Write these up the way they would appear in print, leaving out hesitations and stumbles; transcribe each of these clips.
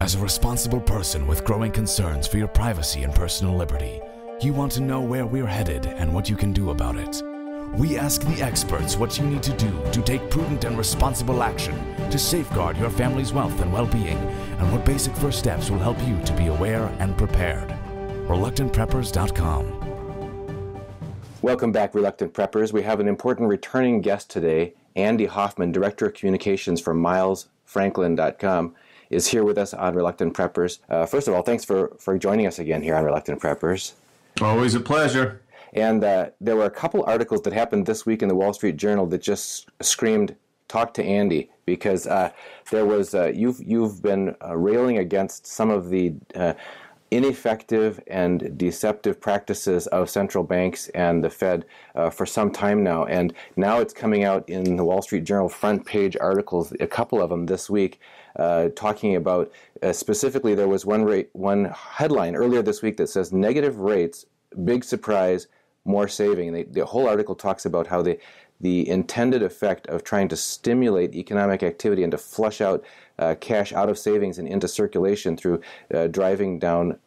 As a responsible person with growing concerns for your privacy and personal liberty, you want to know where we're headed and what you can do about it. We ask the experts what you need to do to take prudent and responsible action to safeguard your family's wealth and well-being, and what basic first steps will help you to be aware and prepared. ReluctantPreppers.com. Welcome back, Reluctant Preppers. We have an important returning guest today. Andy Hoffman, Director of Communications for MilesFranklin.com, is here with us on Reluctant Preppers. First of all, thanks for joining us again here on Reluctant Preppers. Always a pleasure. And there were a couple articles that happened this week in the Wall Street Journal that just screamed, talk to Andy, because there was, you've been railing against some of the ineffective and deceptive practices of central banks and the Fed for some time now. And now it's coming out in the Wall Street Journal front page articles, a couple of them this week, talking about, specifically there was one headline earlier this week that says, negative rates, big surprise, more saving. The whole article talks about how the intended effect of trying to stimulate economic activity and to flush out cash out of savings and into circulation through driving down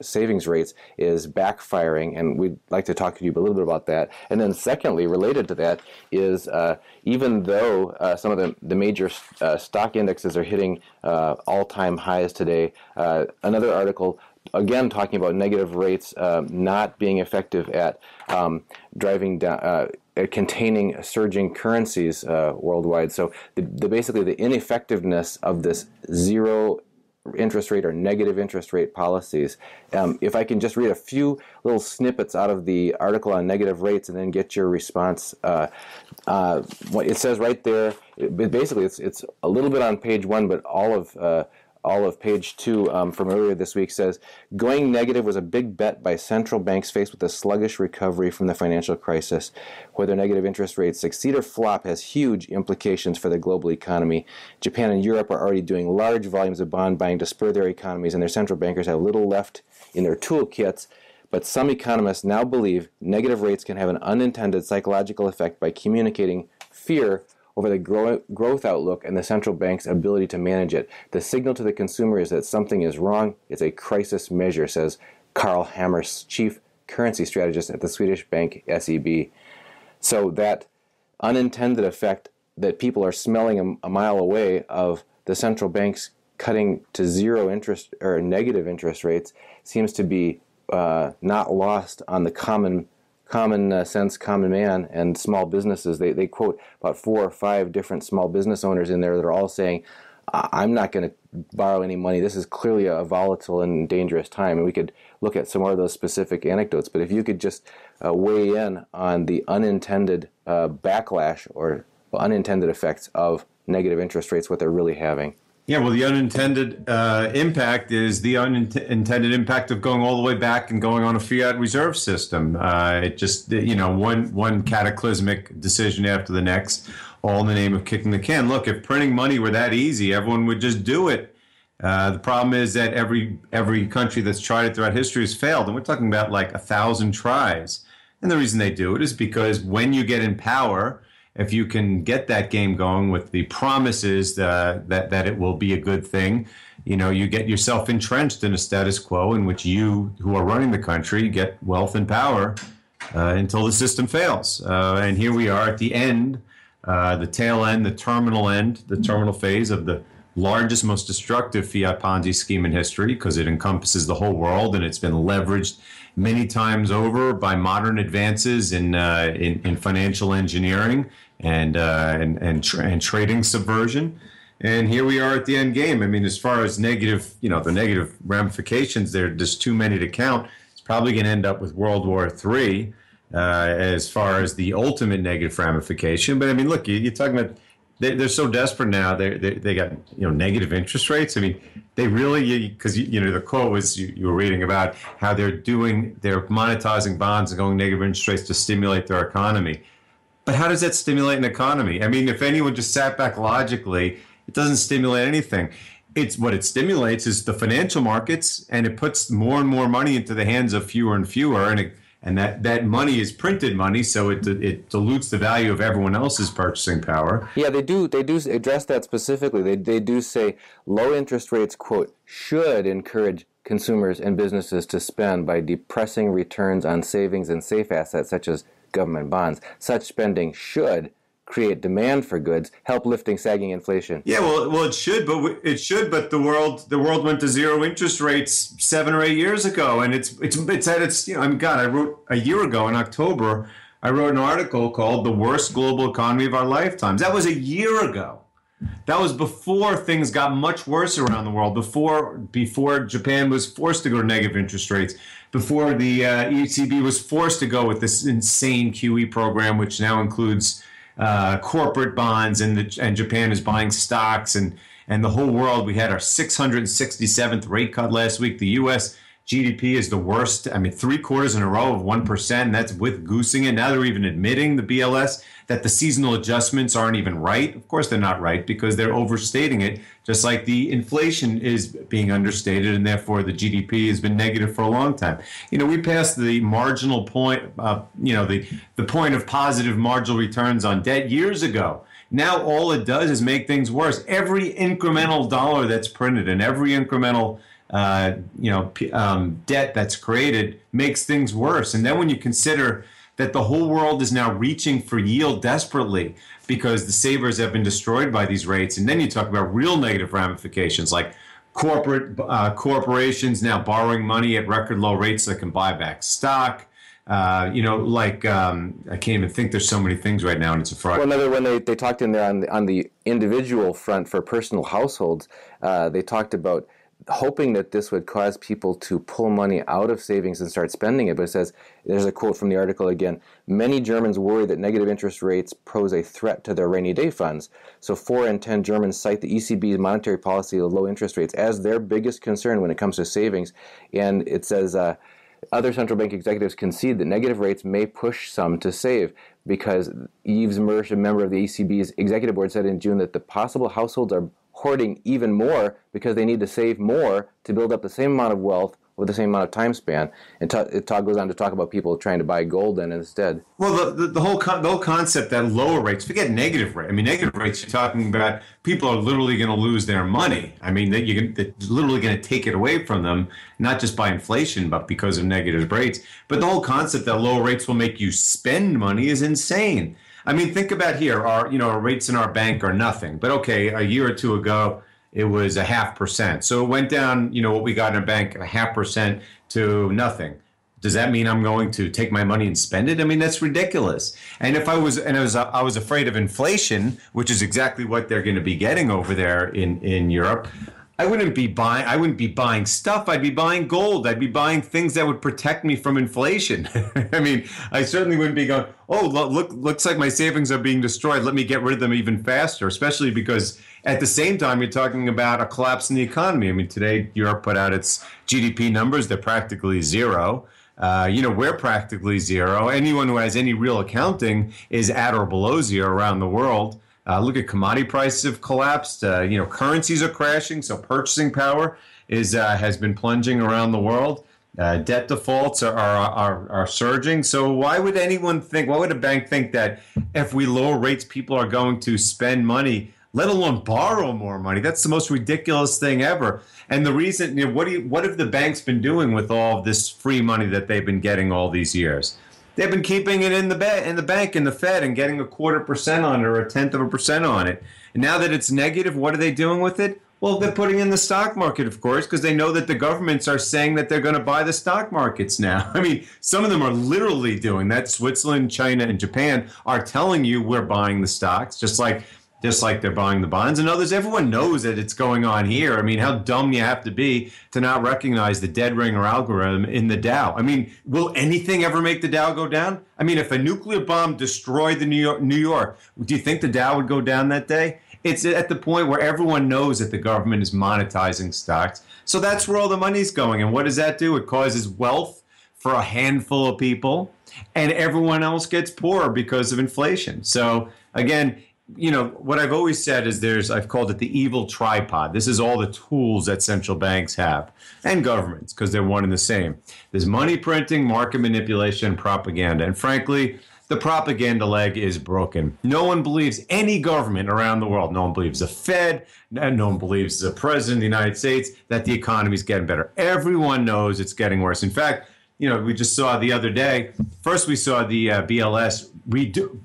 savings rates is backfiring, and we'd like to talk to you a little bit about that. And then secondly, related to that, is even though some of the major stock indexes are hitting all-time highs today, another article again talking about negative rates not being effective at driving down, containing surging currencies worldwide. So basically the ineffectiveness of this zero interest rate or negative interest rate policies. If I can just read a few little snippets out of the article on negative rates and then get your response. What it says right there, basically it's a little bit on page 1, but all of page 2 from earlier this week says, going negative was a big bet by central banks faced with a sluggish recovery from the financial crisis. Whether negative interest rates succeed or flop has huge implications for the global economy. Japan and Europe are already doing large volumes of bond buying to spur their economies, and their central bankers have little left in their toolkits. But some economists now believe negative rates can have an unintended psychological effect by communicating fear over the growth outlook and the central bank's ability to manage it. The signal to the consumer is that something is wrong. It's a crisis measure, says Carl Hammers, chief currency strategist at the Swedish bank SEB. So that unintended effect that people are smelling a mile away of the central banks cutting to zero interest or negative interest rates seems to be not lost on the common sense, common man, and small businesses. They quote about 4 or 5 different small business owners in there that are all saying, I'm not going to borrow any money. This is clearly a volatile and dangerous time. And we could look at some more of those specific anecdotes. But if you could just weigh in on the unintended backlash or unintended effects of negative interest rates, what they're really having. Yeah, well, the unintended impact is the unintended impact of going all the way back and going on a fiat reserve system. It just, one cataclysmic decision after the next, all in the name of kicking the can. Look, if printing money were that easy, everyone would just do it. The problem is that every country that's tried it throughout history has failed, and we're talking about like 1,000 tries. And the reason they do it is because when you get in power, if you can get that game going with the promises that it will be a good thing, you get yourself entrenched in a status quo in which you, who are running the country, get wealth and power until the system fails. And here we are at the end, the tail end, the terminal phase of the largest, most destructive fiat Ponzi scheme in history, because it encompasses the whole world and it's been leveraged many times over by modern advances in financial engineering and trading subversion. And here we are at the end game. I mean, as far as negative, the negative ramifications, there's too many to count. It's probably going to end up with World War III as far as the ultimate negative ramification. But I mean, look, you're talking about they're so desperate now. They got negative interest rates. I mean, they really, because the quote was you were reading about how they're monetizing bonds and going negative interest rates to stimulate their economy. But how does that stimulate an economy? I mean, if anyone just sat back logically, it doesn't stimulate anything. What it stimulates is the financial markets, and it puts more and more money into the hands of fewer and fewer, and and that money is printed money, so it dilutes the value of everyone else's purchasing power. Yeah, they do address that specifically. They do say low interest rates, quote, should encourage consumers and businesses to spend by depressing returns on savings and safe assets such as government bonds. Such spending should create demand for goods, help lifting sagging inflation. Yeah, well, it should, but the world went to zero interest rates 7 or 8 years ago, and it's at its, you know, I wrote a year ago in October, I wrote an article called "The Worst Global Economy of Our Lifetimes." That was a year ago. That was before things got much worse around the world, before Japan was forced to go to negative interest rates, before the ECB was forced to go with this insane QE program, which now includes corporate bonds, and Japan is buying stocks, and the whole world. We had our 667th rate cut last week. The U.S. GDP is the worst. I mean, 3 quarters in a row of 1%, and that's with goosing it. Now they're even admitting, the BLS, that the seasonal adjustments aren't even right. Of course they're not right, because they're overstating it, just like the inflation is being understated, and therefore the GDP has been negative for a long time. You know, we passed the marginal point, the point of positive marginal returns on debt years ago. Now all it does is make things worse. Every incremental dollar that's printed and every incremental debt that's created makes things worse. And then when you consider that the whole world is now reaching for yield desperately because the savers have been destroyed by these rates, and then you talk about real negative ramifications like corporations now borrowing money at record low rates so they can buy back stock. I can't even think, there's so many things right now, and it's a fraud. Well, another one, they talked in there on the individual front for personal households. They talked about hoping that this would cause people to pull money out of savings and start spending it. But it says, there's a quote from the article again, many Germans worry that negative interest rates pose a threat to their rainy day funds. So 4 in 10 Germans cite the ECB's monetary policy of low interest rates as their biggest concern when it comes to savings. And it says, other central bank executives concede that negative rates may push some to save, because Yves Mersch, a member of the ECB's executive board, said in June that the possible households are hoarding even more because they need to save more to build up the same amount of wealth with the same amount of time span. And it goes on to talk about people trying to buy gold then instead. Well, the whole concept that lower rates, forget negative rate. I mean, negative rates, you're talking about people are literally going to lose their money. I mean, they're literally going to take it away from them, not just by inflation, but because of negative rates. But the whole concept that lower rates will make you spend money is insane. I mean, think about here, our rates in our bank are nothing. But okay, a year or two ago, it was 0.5%. So it went down, what we got in our bank, 0.5% to nothing. Does that mean I'm going to take my money and spend it? I mean, that's ridiculous. And I was afraid of inflation, which is exactly what they're going to be getting over there in Europe. I wouldn't be buying stuff. I'd be buying gold. I'd be buying things that would protect me from inflation. I mean, I certainly wouldn't be going, oh, looks like my savings are being destroyed. Let me get rid of them even faster, especially because at the same time, you're talking about a collapse in the economy. I mean, today, Europe put out its GDP numbers. They're practically zero. We're practically zero. Anyone who has any real accounting is at or below zero around the world. Look at commodity prices have collapsed. Currencies are crashing, so purchasing power has been plunging around the world. Debt defaults are surging. So why would a bank think that if we lower rates, people are going to spend money, let alone borrow more money? That's the most ridiculous thing ever. And the reason, what have the banks been doing with all of this free money that they've been getting all these years? They've been keeping it in the bank, in the Fed, and getting 0.25% on it or 0.1% on it. And now that it's negative, what are they doing with it? Well, they're putting in the stock market, of course, because they know that the governments are saying that they're going to buy the stock markets now. I mean, some of them are literally doing that. Switzerland, China, and Japan are telling you we're buying the stocks, just like they're buying the bonds. And others, everyone knows that it's going on here. I mean, how dumb you have to be to not recognize the dead ringer algorithm in the Dow. I mean, will anything ever make the Dow go down? I mean, if a nuclear bomb destroyed the New York, do you think the Dow would go down that day? It's at the point where everyone knows that the government is monetizing stocks. So that's where all the money's going. And what does that do? It causes wealth for a handful of people, and everyone else gets poorer because of inflation. So again, what I've always said is I've called it the evil tripod. This is all the tools that central banks have and governments, because they're one and the same. There's money printing, market manipulation, and propaganda. And frankly, the propaganda leg is broken. No one believes any government around the world. No one believes the Fed. No one believes the president of the United States that the economy is getting better. Everyone knows it's getting worse. In fact, we just saw the other day, first we saw the BLS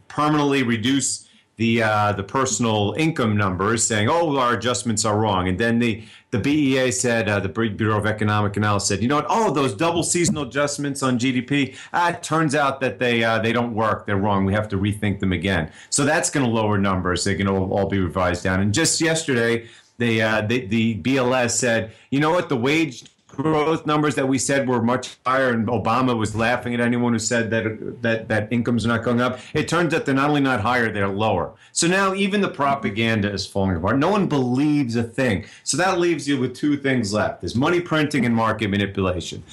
permanently reduce the personal income numbers, saying, oh, our adjustments are wrong. And then the BEA said, the Bureau of Economic Analysis said, you know what? Oh, those double seasonal adjustments on GDP, it turns out that they don't work. They're wrong. We have to rethink them again. So that's going to lower numbers. They're going to all be revised down. And just yesterday, the BLS said, you know what? The wage growth numbers that we said were much higher, and Obama was laughing at anyone who said that incomes are not going up. It turns out they're not only not higher, they're lower. So now even the propaganda is falling apart. No one believes a thing. So that leaves you with two things left. There's money printing and market manipulation.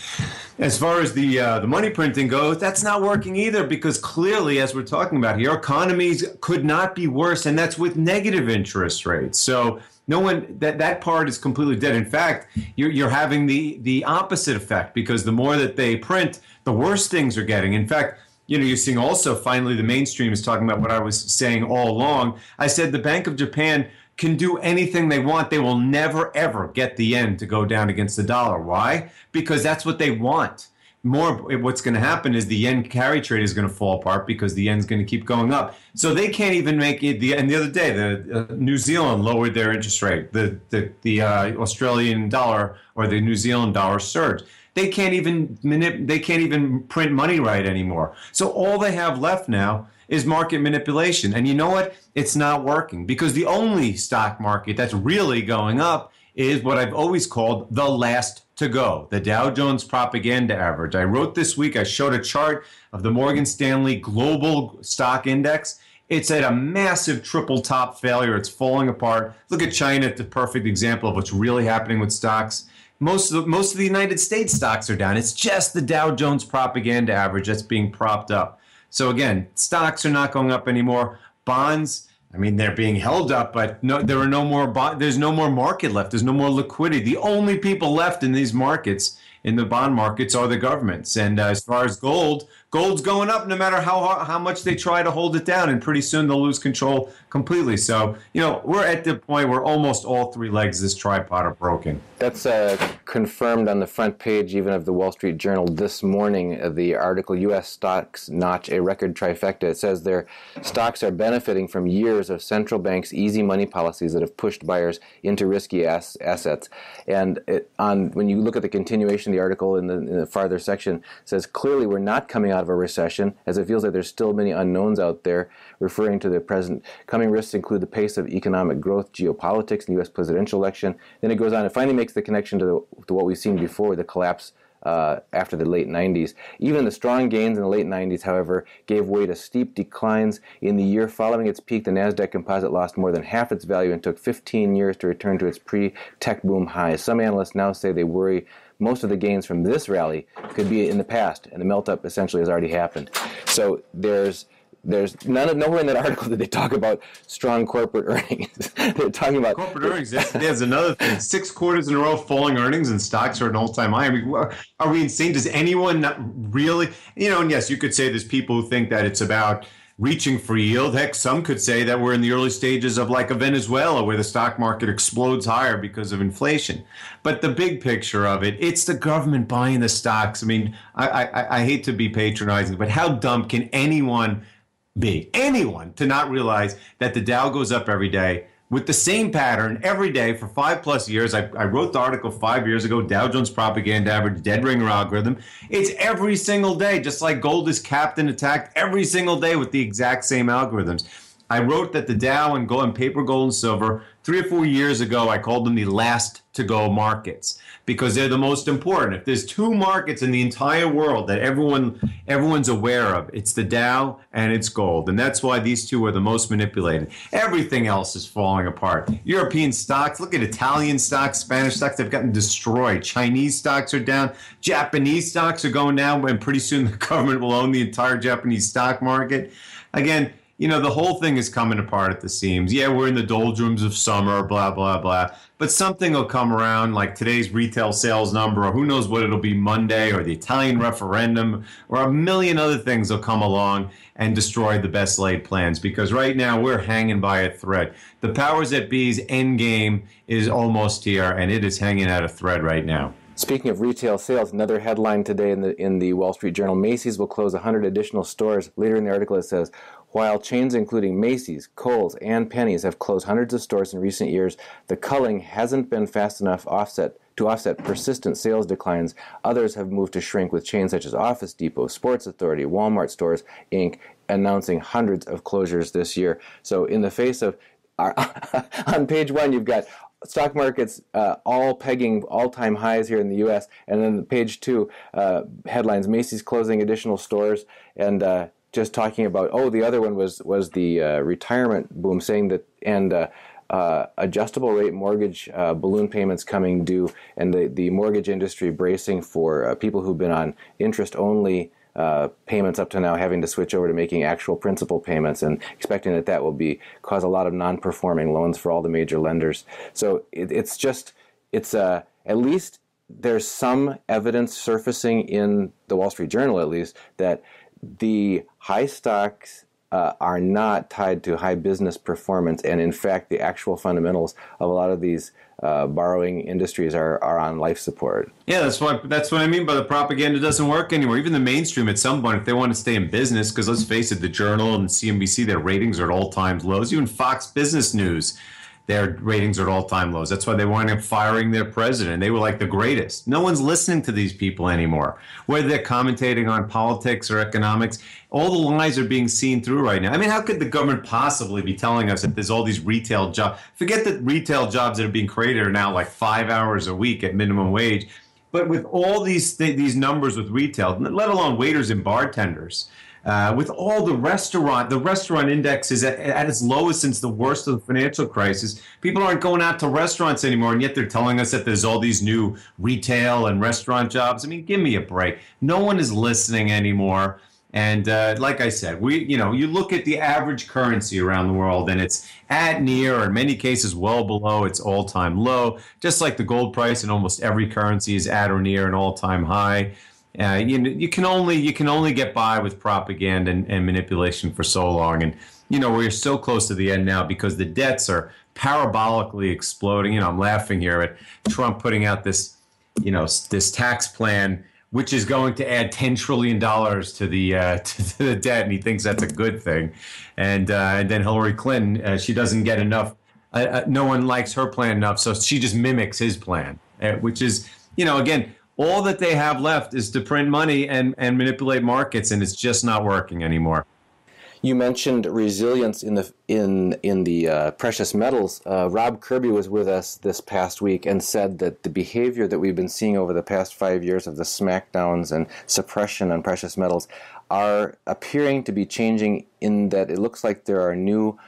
As far as the money printing goes, that's not working either, because clearly, as we're talking about here, economies could not be worse, and that's with negative interest rates. So no one, that part is completely dead. In fact, you're having the opposite effect, because the more that they print, the worse things are getting. In fact, you're seeing also finally the mainstream is talking about what I was saying all along. I said the Bank of Japan can do anything they want. They will never, ever get the yen to go down against the dollar. Why? Because that's what they want. What's going to happen is the yen carry trade is going to fall apart, because the yen's going to keep going up. So they can't even make it. And the other day, the New Zealand lowered their interest rate. The Australian dollar or the New Zealand dollar surged. They can't even print money right anymore. So all they have left now is market manipulation. And you know what? It's not working, because the only stock market that's really going up is what I've always called the last to go, the Dow Jones Propaganda Average. I wrote this week, I showed a chart of the Morgan Stanley Global Stock Index. It's at a massive triple top failure. It's falling apart. Look at China, the perfect example of what's really happening with stocks. Most of the United States stocks are down. It's just the Dow Jones Propaganda Average that's being propped up. So again, stocks are not going up anymore. Bonds, they're being held up, but there's no more market left. There's no more liquidity. The only people left in these markets, in the bond markets, are the governments. And as far as gold's going up no matter how much they try to hold it down, and pretty soon they'll lose control completely. So, we're at the point where almost all three legs of this tripod are broken. That's confirmed on the front page even of the Wall Street Journal this morning. The article, U.S. stocks notch a record trifecta. It says their stocks are benefiting from years of central banks' easy money policies that have pushed buyers into risky assets. And when you look at the continuation of the article in the farther section, it says clearly we're not coming out of a recession, as it feels like there's still many unknowns out there, referring to the present. Coming risks include the pace of economic growth, geopolitics, and the U.S. presidential election. Then it goes on and finally makes the connection to what we've seen before, the collapse after the late 90s. Even the strong gains in the late 90s, however, gave way to steep declines. In the year following its peak, the NASDAQ composite lost more than half its value and took 15 years to return to its pre-tech boom highs. Some analysts now say they worry most of the gains from this rally could be in the past, and the melt-up essentially has already happened. So there's nowhere in that article did they talk about strong corporate earnings. They're talking about corporate earnings. There's another thing. 6 quarters in a row falling earnings, and stocks are at an all-time high. Are we insane? Does anyone not really? And yes, you could say there's people who think that it's about reaching for yield. Heck, some could say that we're in the early stages of like a Venezuela, where the stock market explodes higher because of inflation. But the big picture of it, it's the government buying the stocks. I hate to be patronizing, but how dumb can anyone to not realize that the Dow goes up every day with the same pattern every day for 5+ years? I wrote the article 5 years ago, Dow Jones Propaganda Average, dead ringer algorithm. It's every single day, just like gold is capped and attacked every single day with the exact same algorithms. I wrote that the Dow and gold and paper, gold and silver, 3 or 4 years ago, I called them the last to go markets, because they're the most important. If there's 2 markets in the entire world that everyone's aware of, it's the Dow and it's gold. And that's why these two are the most manipulated. Everything else is falling apart. European stocks, look at Italian stocks, Spanish stocks, they've gotten destroyed. Chinese stocks are down. Japanese stocks are going down, and pretty soon the government will own the entire Japanese stock market. Again, the whole thing is coming apart at the seams. Yeah, we're in the doldrums of summer, blah, blah, blah. But something will come around, like today's retail sales number, or who knows what it'll be Monday, or the Italian referendum, or a million other things will come along and destroy the best laid plans. Because right now we're hanging by a thread. The powers that be's end game is almost here, and it is hanging at a thread right now. Speaking of retail sales, another headline today in the Wall Street Journal: Macy's will close 100 additional stores. Later in the article it says, while chains including Macy's, Kohl's, and Penny's have closed hundreds of stores in recent years, the culling hasn't been fast enough to offset persistent sales declines. Others have moved to shrink, with chains such as Office Depot, Sports Authority, Walmart Stores, Inc. announcing hundreds of closures this year. So in the face of, on page one, you've got stock markets all pegging all-time highs here in the U.S., and then page two, headlines: Macy's closing additional stores, and just talking about, the other one was the retirement boom, saying that, and adjustable rate mortgage balloon payments coming due, and the mortgage industry bracing for people who've been on interest-only payments up to now, having to switch over to making actual principal payments, and expecting that will cause a lot of non-performing loans for all the major lenders. So it's at least there's some evidence surfacing in the Wall Street Journal, at least, that the high stocks are not tied to high business performance, and in fact the actual fundamentals of a lot of these borrowing industries are on life support. Yeah, that's what I mean by the propaganda doesn't work anymore. Even the mainstream, at some point, if they want to stay in business, because let's face it, the Journal and CNBC, their ratings are at all-time lows. Even Fox Business News, their ratings are at all-time lows. That's why they wound up firing their president. They were like the greatest. No one's listening to these people anymore. Whether they're commentating on politics or economics, all the lies are being seen through right now. I mean, how could the government possibly be telling us that there's all these retail jobs? Forget that retail jobs that are being created are now like 5 hours a week at minimum wage. But with all these numbers with retail, let alone waiters and bartenders, with all the restaurant index is at its lowest since the worst of the financial crisis. People aren't going out to restaurants anymore, and yet they're telling us that there's all these new retail and restaurant jobs. I mean, give me a break. No one is listening anymore. And like I said, you look at the average currency around the world, and it's at, near, or in many cases well below its all-time low. Just like the gold price in almost every currency is at or near an all-time high. You can only get by with propaganda and manipulation for so long, and we're so close to the end now because the debts are parabolically exploding. I'm laughing here at Trump putting out this tax plan which is going to add $10 trillion to the debt, and he thinks that's a good thing. And then Hillary Clinton, she doesn't get enough. No one likes her plan enough, so she just mimics his plan, which is again. All that they have left is to print money and manipulate markets, and it's just not working anymore. You mentioned resilience in the precious metals. Rob Kirby was with us this past week and said that the behavior that we've been seeing over the past 5 years of the smackdowns and suppression on precious metals are appearing to be changing, in that it looks like there are new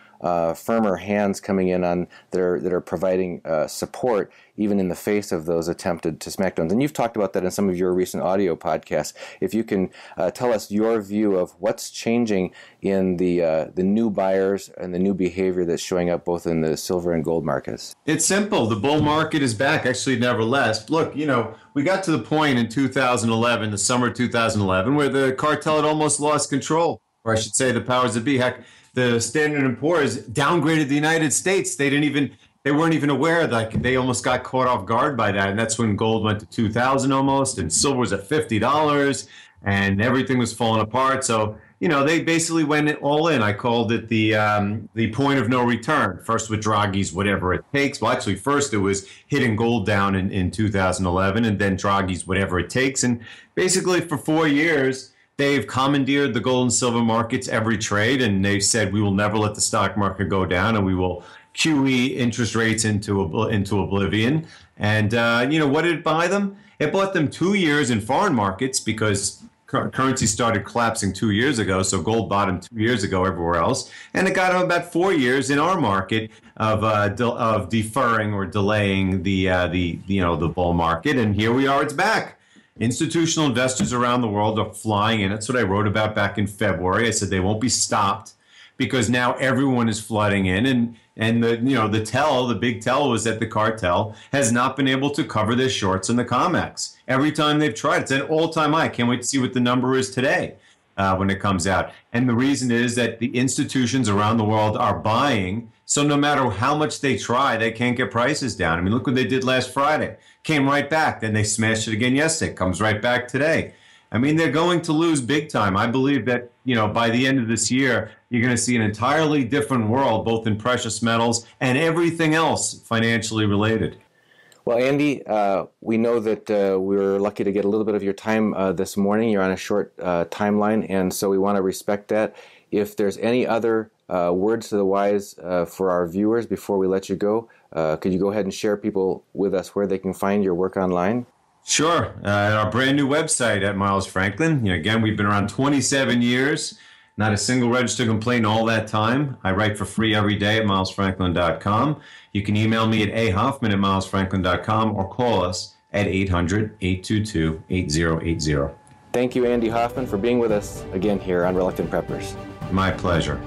firmer hands coming in that are providing support even in the face of those attempted to smackdowns. And you've talked about that in some of your recent audio podcasts. If you can tell us your view of what's changing in the new buyers and the new behavior that's showing up both in the silver and gold markets. It's simple. The bull market is back. Actually, it never left. Look, we got to the point in 2011, the summer of 2011, where the cartel had almost lost control, or I should say the powers that be. Heck, the Standard & Poor's downgraded the United States. They weren't even aware. Like, they almost got caught off guard by that. And that's when gold went to $2,000 almost, and silver was at $50, and everything was falling apart. So, they basically went all in. I called it the point of no return. First with Draghi's whatever it takes. Well, actually, first it was hitting gold down in 2011, and then Draghi's whatever it takes. And basically for 4 years, they've commandeered the gold and silver markets every trade, and they've said we will never let the stock market go down, and we will QE interest rates into oblivion. And what did it buy them? It bought them 2 years in foreign markets, because currency started collapsing 2 years ago, so gold bottomed 2 years ago everywhere else, and it got them about 4 years in our market of deferring or delaying the bull market, and here we are. It's back. Institutional investors around the world are flying in. That's what I wrote about back in February. I said they won't be stopped because now everyone is flooding in, and the big tell was that the cartel has not been able to cover their shorts in the COMEX. Every time they've tried, it's an all-time high. Can't wait to see what the number is today when it comes out. And the reason is that the institutions around the world are buying. So no matter how much they try, they can't get prices down. I mean, look what they did last Friday. Came right back. Then they smashed it again yesterday. Comes right back today. I mean, they're going to lose big time. I believe that, by the end of this year, you're going to see an entirely different world, both in precious metals and everything else financially related. Well, Andy, we know that we were lucky to get a little bit of your time this morning. You're on a short timeline, and so we want to respect that. If there's any other words to the wise for our viewers before we let you go, could you go ahead and share people with us where they can find your work online? Sure. Our brand new website at Miles Franklin. Again, we've been around 27 years. Not a single registered complaint all that time. I write for free every day at milesfranklin.com. You can email me at ahoffman@milesfranklin.com or call us at 800-822-8080. Thank you, Andy Hoffman, for being with us again here on Reluctant Preppers. My pleasure.